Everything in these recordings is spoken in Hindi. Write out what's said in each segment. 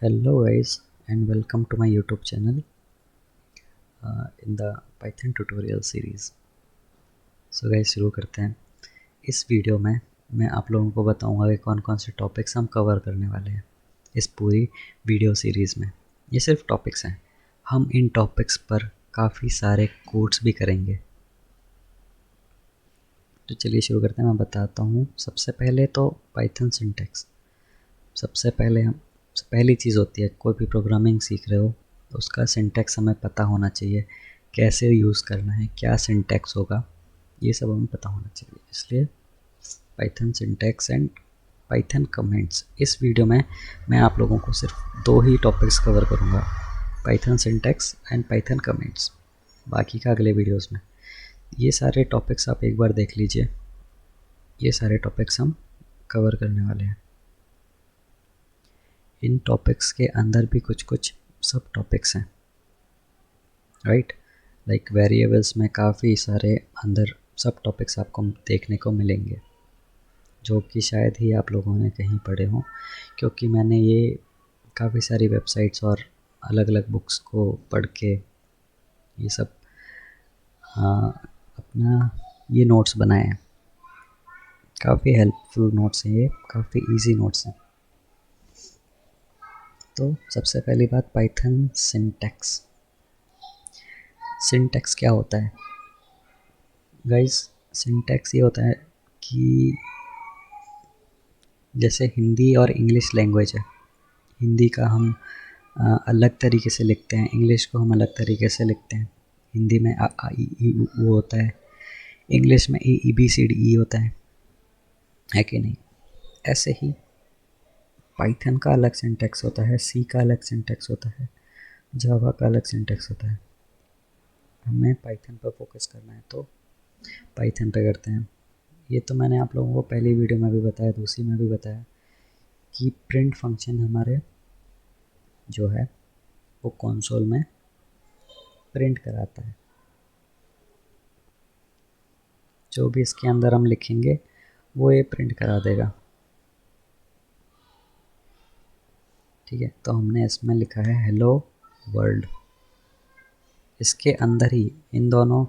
Hello guys and welcome to my YouTube channel in the Python tutorial series. So guys शुरू करते हैं। इस वीडियो में मैं आप लोगों को बताऊंगा कि कौन कौन से टॉपिक्स हम कवर करने वाले हैं इस पूरी वीडियो सीरीज़ में। ये सिर्फ टॉपिक्स हैं, हम इन टॉपिक्स पर काफ़ी सारे कोड्स भी करेंगे। तो चलिए शुरू करते हैं। मैं बताता हूँ। सबसे पहले तो पाइथन सिंटैक्स। सबसे पहले पहली चीज़ होती है, कोई भी प्रोग्रामिंग सीख रहे हो तो उसका सिंटैक्स हमें पता होना चाहिए, कैसे यूज़ करना है, क्या सिंटैक्स होगा, ये सब हमें पता होना चाहिए। इसलिए Python syntax and Python comments. इस वीडियो में मैं आप लोगों को सिर्फ दो ही टॉपिक्स कवर करूँगा, Python syntax and Python comments. बाकी का अगले वीडियोस में। ये सारे टॉपिक्स आप एक बार देख लीजिए। ये सारे टॉपिक्स हम कवर करने वाले हैं। इन टॉपिक्स के अंदर भी कुछ कुछ सब टॉपिक्स हैं, राइट। लाइक वेरिएबल्स में काफ़ी सारे अंदर सब टॉपिक्स आपको देखने को मिलेंगे, जो कि शायद ही आप लोगों ने कहीं पढ़े हों, क्योंकि मैंने ये काफ़ी सारी वेबसाइट्स और अलग अलग बुक्स को पढ़ के ये सब अपना ये नोट्स बनाए हैं। काफ़ी हेल्पफुल नोट्स हैं, ये काफ़ी इजी नोट्स हैं। तो सबसे पहली बात, पाइथन सिंटैक्स। सिंटैक्स क्या होता है गाइस? सिंटैक्स ये होता है कि जैसे हिंदी और इंग्लिश लैंग्वेज है। हिंदी का हम अलग तरीके से लिखते हैं, इंग्लिश को हम अलग तरीके से लिखते हैं। हिंदी में आ ई ई वो होता है, इंग्लिश में A B C D E होता है कि नहीं? ऐसे ही पाइथन का अलग सिंटैक्स होता है, सी का अलग सिंटैक्स होता है, जावा का अलग सिंटैक्स होता है। हमें पाइथन पर फोकस करना है तो पाइथन पे करते हैं। ये तो मैंने आप लोगों को पहली वीडियो में भी बताया, दूसरी में भी बताया कि प्रिंट फंक्शन हमारे जो है वो कंसोल में प्रिंट कराता है। जो भी इसके अंदर हम लिखेंगे वो ये प्रिंट करा देगा, ठीक है। तो हमने इसमें लिखा है हेलो वर्ल्ड। इसके अंदर ही इन दोनों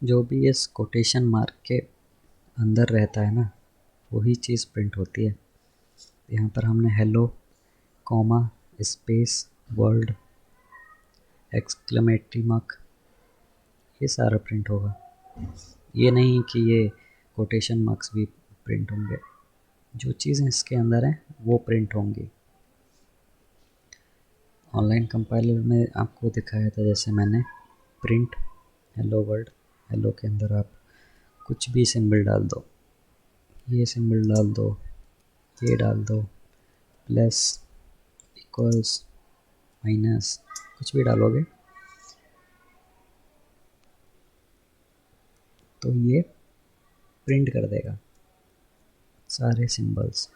जो भी इस कोटेशन मार्क के अंदर रहता है ना, वही चीज़ प्रिंट होती है। यहाँ पर हमने hello comma space world exclamatory mark, ये सारा प्रिंट होगा। ये नहीं कि ये कोटेशन मार्क्स भी प्रिंट होंगे। जो चीज़ें इसके अंदर हैं वो प्रिंट होंगी। ऑनलाइन कंपाइलर में आपको दिखाया था, जैसे मैंने प्रिंट हेलो वर्ल्ड। हेलो के अंदर आप कुछ भी सिंबल डाल दो, ये सिंबल डाल दो, ये डाल दो, प्लस इक्वल्स माइनस, कुछ भी डालोगे तो ये प्रिंट कर देगा सारे सिंबल्स।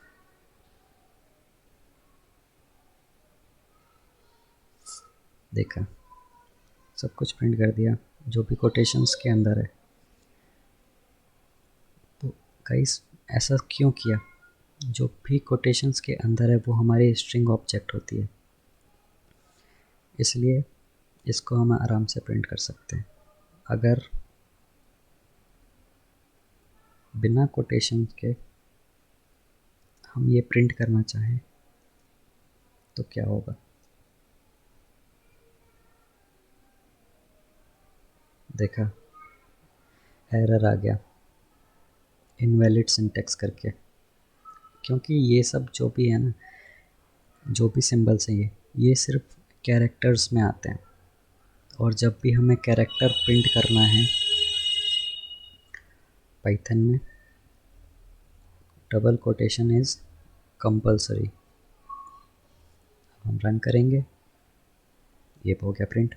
देखा, सब कुछ प्रिंट कर दिया जो भी कोटेशंस के अंदर है। तो गाइस ऐसा क्यों किया? जो भी कोटेशंस के अंदर है वो हमारी स्ट्रिंग ऑब्जेक्ट होती है, इसलिए इसको हम आराम से प्रिंट कर सकते हैं। अगर बिना कोटेशंस के हम ये प्रिंट करना चाहें तो क्या होगा? देखा, एरर आ गया इनवैलिड सिंटैक्स करके, क्योंकि ये सब जो भी है ना, जो भी सिंबल्स हैं ये सिर्फ कैरेक्टर्स में आते हैं। और जब भी हमें कैरेक्टर प्रिंट करना है पाइथन में, डबल कोटेशन इज़ कंपलसरी। हम रन करेंगे, ये हो गया प्रिंट।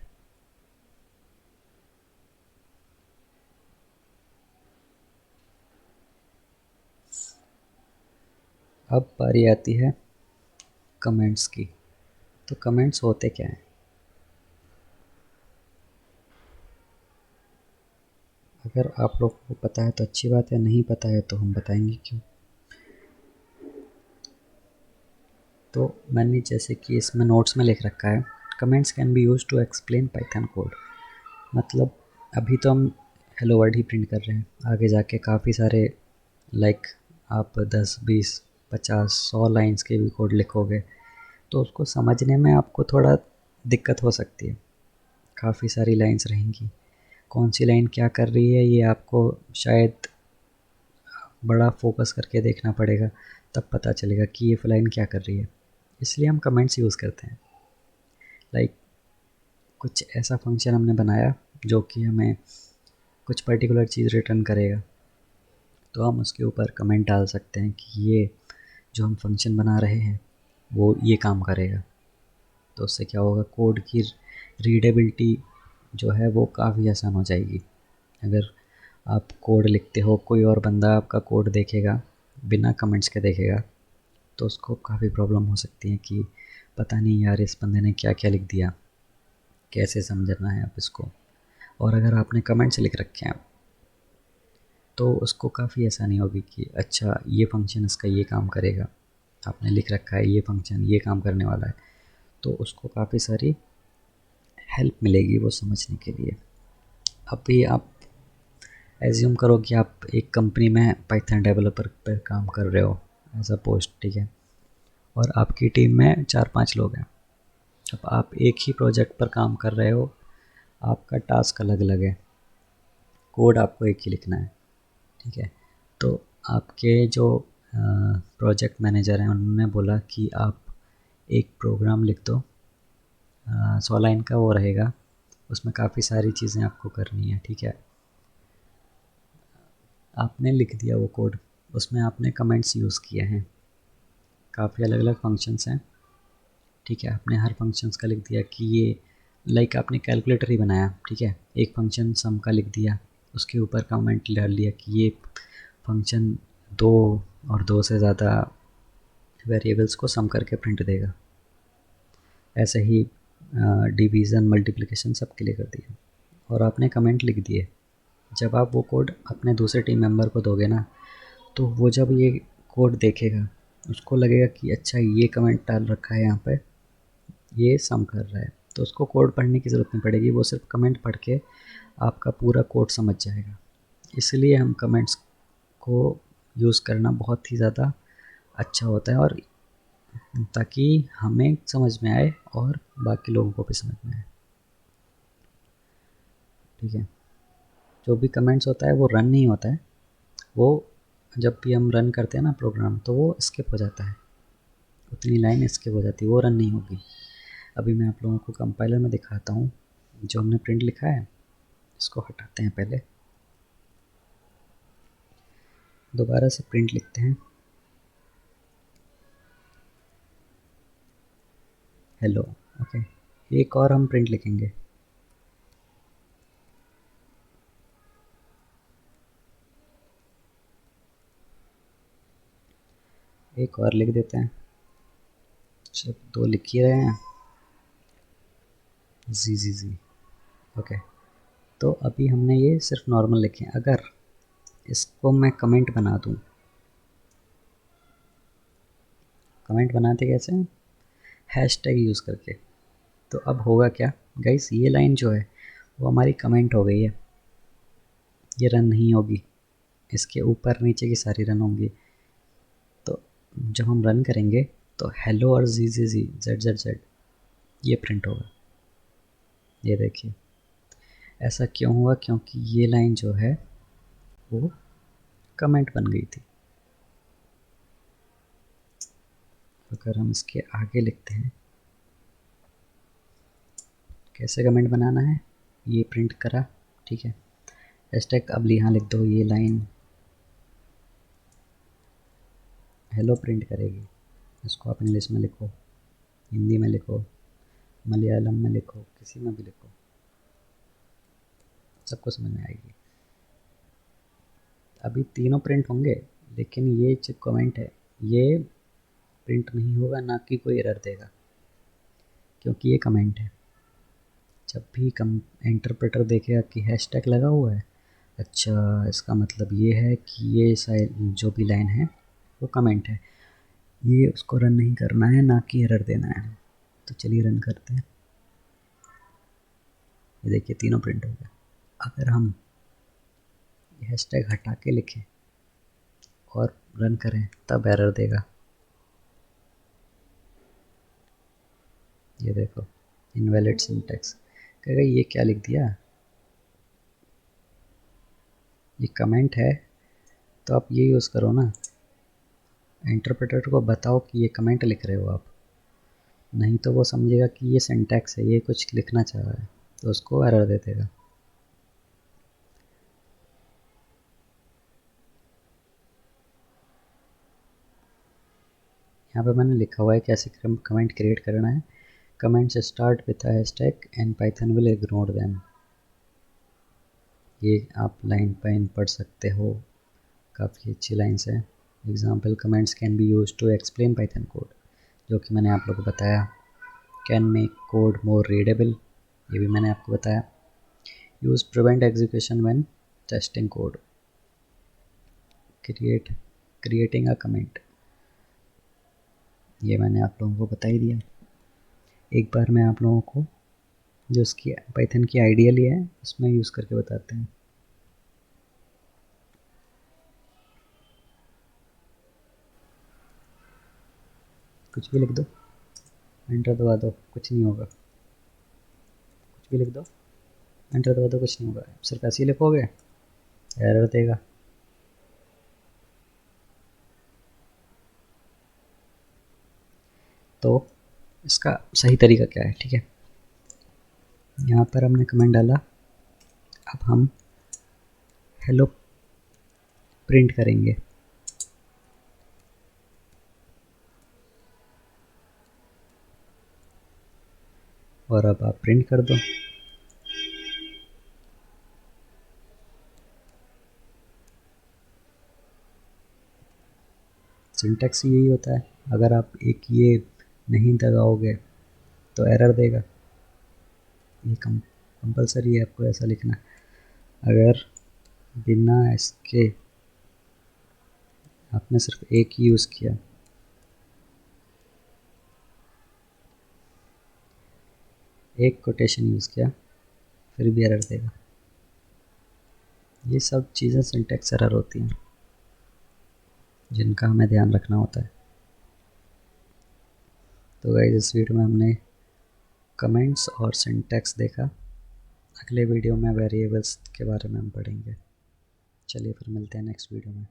अब बारी आती है कमेंट्स की। तो कमेंट्स होते क्या हैं? अगर आप लोगों को पता है तो अच्छी बात है, नहीं पता है तो हम बताएंगे क्यों। तो मैंने जैसे कि इसमें नोट्स में लिख रखा है, comments can be use to explain Python code. मतलब अभी तो हम हेलो वर्ड ही प्रिंट कर रहे हैं, आगे जाके काफ़ी सारे लाइक आप 10 20 50 100 लाइंस के भी कोड लिखोगे तो उसको समझने में आपको थोड़ा दिक्कत हो सकती है। काफ़ी सारी लाइंस रहेंगी, कौन सी लाइन क्या कर रही है ये आपको शायद बड़ा फोकस करके देखना पड़ेगा, तब पता चलेगा कि ये लाइन क्या कर रही है। इसलिए हम कमेंट्स यूज़ करते हैं। लाइक कुछ ऐसा फंक्शन हमने बनाया जो कि हमें कुछ पर्टिकुलर चीज़ रिटर्न करेगा, तो हम उसके ऊपर कमेंट डाल सकते हैं कि ये जो हम फंक्शन बना रहे हैं वो ये काम करेगा। तो उससे क्या होगा, कोड की रीडेबिलिटी जो है वो काफ़ी आसान हो जाएगी। अगर आप कोड लिखते हो, कोई और बंदा आपका कोड देखेगा, बिना कमेंट्स के देखेगा, तो उसको काफ़ी प्रॉब्लम हो सकती है कि पता नहीं यार इस बंदे ने क्या क्या लिख दिया, कैसे समझना है आप इसको। और अगर आपने कमेंट्स लिख रखे हैं तो उसको काफ़ी आसानी होगी कि अच्छा ये फंक्शन इसका ये काम करेगा, आपने लिख रखा है ये फंक्शन ये काम करने वाला है, तो उसको काफ़ी सारी हेल्प मिलेगी वो समझने के लिए। अभी आप एज्यूम करो कि आप एक कंपनी में पाइथन डेवलपर पर काम कर रहे हो एज अ पोस्ट, ठीक है, और आपकी टीम में 4-5 लोग हैं। अब आप एक ही प्रोजेक्ट पर काम कर रहे हो, आपका टास्क अलग अलग है, कोड आपको एक ही लिखना है, ठीक है। तो आपके जो प्रोजेक्ट मैनेजर हैं उन्होंने बोला कि आप एक प्रोग्राम लिख दो, 100 लाइन का वो रहेगा, उसमें काफ़ी सारी चीज़ें आपको करनी है, ठीक है। आपने लिख दिया वो कोड, उसमें आपने कमेंट्स यूज़ किए हैं, काफ़ी अलग अलग फंक्शंस हैं, ठीक है। आपने हर फंक्शंस का लिख दिया कि ये लाइक आपने कैलकुलेटर ही बनाया, ठीक है, एक फंक्शन सम का लिख दिया, उसके ऊपर कमेंट डाल दिया कि ये फंक्शन 2 और 2 से ज़्यादा वेरिएबल्स को सम करके प्रिंट देगा। ऐसे ही डिवीज़न मल्टीप्लिकेशन सब के लिए कर दिया और आपने कमेंट लिख दिए। जब आप वो कोड अपने दूसरे टीम मेंबर को दोगे ना, तो वो जब ये कोड देखेगा उसको लगेगा कि अच्छा ये कमेंट डाल रखा है यहाँ पे, ये सम कर रहा है, तो उसको कोड पढ़ने की ज़रूरत नहीं पड़ेगी, वो सिर्फ कमेंट पढ़ के आपका पूरा कोड समझ जाएगा। इसलिए हम कमेंट्स को यूज़ करना बहुत ही ज़्यादा अच्छा होता है, और ताकि हमें समझ में आए और बाकी लोगों को भी समझ में आए, ठीक है। जो भी कमेंट्स होता है वो रन नहीं होता है, वो जब भी हम रन करते हैं ना प्रोग्राम तो वो स्किप हो जाता है, उतनी लाइन स्किप हो जाती है, वो रन नहीं होगी। अभी मैं आप लोगों को कंपाइलर में दिखाता हूँ जो हमने प्रिंट लिखा है। इसको हटाते हैं, पहले दोबारा से प्रिंट लिखते हैं, हेलो, ओके। एक और हम प्रिंट लिखेंगे, एक और लिख देते हैं, जब 2 लिख ही रहे हैं, जी जी जी, ओके। तो अभी हमने ये सिर्फ नॉर्मल लिखे हैं। अगर इसको मैं कमेंट बना दूँ, कमेंट बनाते कैसे हैं, हैशटैग यूज़ करके। तो अब होगा क्या गाइस, ये लाइन जो है वो हमारी कमेंट हो गई है, ये रन नहीं होगी, इसके ऊपर नीचे की सारी रन होंगी। तो जब हम रन करेंगे तो हेलो और जी जी जी जेड जेड जेड ये प्रिंट होगा। ये देखिए, ऐसा क्यों हुआ, क्योंकि ये लाइन जो है वो कमेंट बन गई थी। अगर हम इसके आगे लिखते हैं कैसे कमेंट बनाना है, ये प्रिंट करा, ठीक है। हैशटैग अब यहाँ लिख दो, ये लाइन हेलो प्रिंट करेगी, इसको आप इंग्लिश में लिखो, हिंदी में लिखो, मलयालम में लिखो, किसी में भी लिखो, सबको समझ में आएगी। अभी तीनों प्रिंट होंगे, लेकिन ये जो कमेंट है ये प्रिंट नहीं होगा, ना कि कोई एरर देगा, क्योंकि ये कमेंट है। जब भी कम इंटरप्रेटर देखेगा कि हैशटैग लगा हुआ है, अच्छा, इसका मतलब ये है कि ये जो भी लाइन है वो कमेंट है, ये उसको रन नहीं करना है, ना कि एरर देना है। तो चलिए रन करते हैं। ये देखिए तीनों प्रिंट हो गया। अगर हम हैशटैग हटा के लिखें और रन करें तब एरर देगा। ये देखो, इनवैलिड सिंटैक्स कहेगा ये क्या लिख दिया, ये कमेंट है तो आप ये यूज़ करो ना, इंटरप्रेटर को बताओ कि ये कमेंट लिख रहे हो आप, नहीं तो वो समझेगा कि ये सिंटैक्स है, ये कुछ लिखना चाह रहा है, तो उसको एरर दे देगा। यहाँ पे मैंने लिखा हुआ है कैसे कमेंट क्रिएट करना है। Comments start with a hashtag and Python will ignore them. ये आप लाइन पाइन पढ़ सकते हो, काफ़ी अच्छी लाइन्स है। Example, comments can be use to explain Python code, जो कि मैंने आप लोगों को बताया। Can make code more readable, ये भी मैंने आपको बताया। Use prevent execution when testing code. Creating a comment, ये मैंने आप लोगों को बता ही दिया। एक बार मैं आप लोगों को जो उसकी पाइथन की आइडियल है उसमें यूज़ करके बताते हैं। कुछ भी लिख दो, एंटर दबा दो, कुछ नहीं होगा। कुछ भी लिख दो, एंटर दबा दो, कुछ नहीं होगा। सिर्फ ऐसे ही लिखोगे एरर देगा। तो इसका सही तरीका क्या है, ठीक है। यहाँ पर हमने कमेंट डाला, अब हम हेलो प्रिंट करेंगे। और अब आप प्रिंट कर दो। सिंटैक्स यही होता है, अगर आप एक ये नहीं दबाओगे तो एरर देगा। ये कंपलसरी है आपको ऐसा लिखना। अगर बिना इसके आपने सिर्फ एक ही यूज़ किया, एक कोटेशन यूज़ किया, फिर भी एरर देगा। ये सब चीज़ें सिंटैक्स एरर होती हैं जिनका हमें ध्यान रखना होता है। तो गाइस, इस वीडियो में हमने कमेंट्स और सिंटैक्स देखा। अगले वीडियो में वेरिएबल्स के बारे में हम पढ़ेंगे। चलिए फिर मिलते हैं नेक्स्ट वीडियो में।